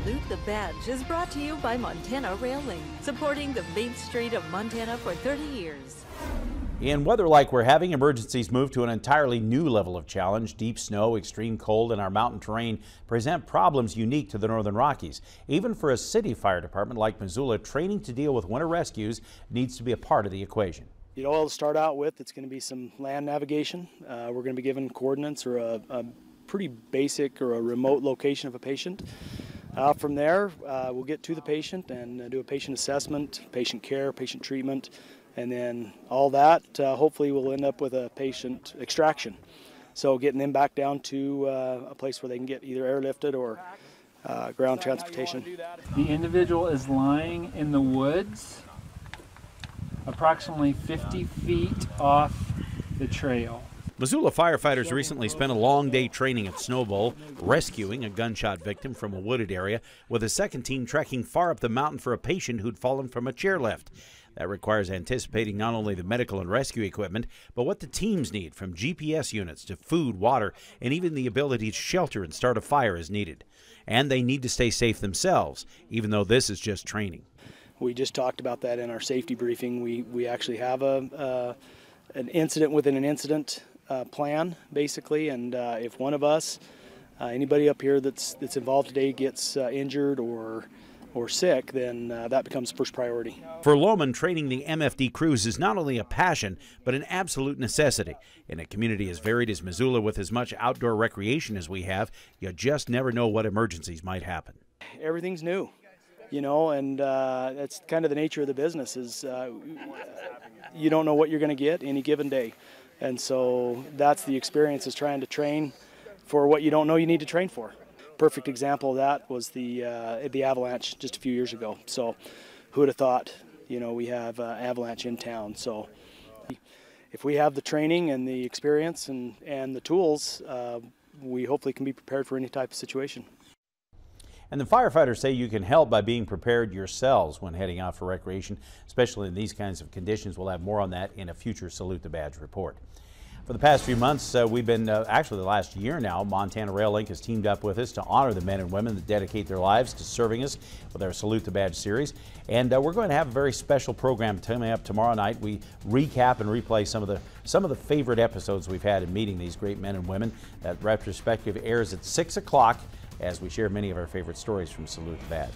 Salute the Badge is brought to you by Montana Rail Link, supporting the Main Street of Montana for 30 years. In weather like we're having, emergencies move to an entirely new level of challenge. Deep snow, extreme cold, and our mountain terrain present problems unique to the Northern Rockies. Even for a city fire department like Missoula, training to deal with winter rescues needs to be a part of the equation. You know, to start out with, it's going to be some land navigation. We're going to be given coordinates or a pretty basic or a remote location of a patient. From there, we'll get to the patient and do a patient assessment, patient care, patient treatment, and then all that hopefully will end up with a patient extraction. So getting them back down to a place where they can get either airlifted or ground transportation. The individual is lying in the woods approximately 50 feet off the trail. Missoula firefighters recently spent a long day training at Snowbowl, rescuing a gunshot victim from a wooded area, with a second team trekking far up the mountain for a patient who'd fallen from a chairlift. That requires anticipating not only the medical and rescue equipment, but what the teams need, from GPS units to food, water, and even the ability to shelter and start a fire as needed. And they need to stay safe themselves, even though this is just training. We just talked about that in our safety briefing. We actually have an incident within an incident plan, basically, and if one of us, anybody up here that's involved today gets injured or sick, then that becomes first priority. For Lohman, training the MFD crews is not only a passion, but an absolute necessity. In a community as varied as Missoula, with as much outdoor recreation as we have, you just never know what emergencies might happen. Everything's new, you know, and that's kind of the nature of the business, is you don't know what you're going to get any given day. And so that's the experience, is trying to train for what you don't know you need to train for. Perfect example of that was the avalanche just a few years ago. So who would have thought, you know, we have avalanche in town. So if we have the training and the experience and the tools, we hopefully can be prepared for any type of situation. And the firefighters say you can help by being prepared yourselves when heading out for recreation, especially in these kinds of conditions. We'll have more on that in a future Salute the Badge report. For the past few months, we've been, actually the last year now, Montana Rail Link has teamed up with us to honor the men and women that dedicate their lives to serving us with our Salute the Badge series. And we're going to have a very special program coming up tomorrow night. We recap and replay some of the favorite episodes we've had in meeting these great men and women. That retrospective airs at 6 o'clock as we share many of our favorite stories from Salute the Badge.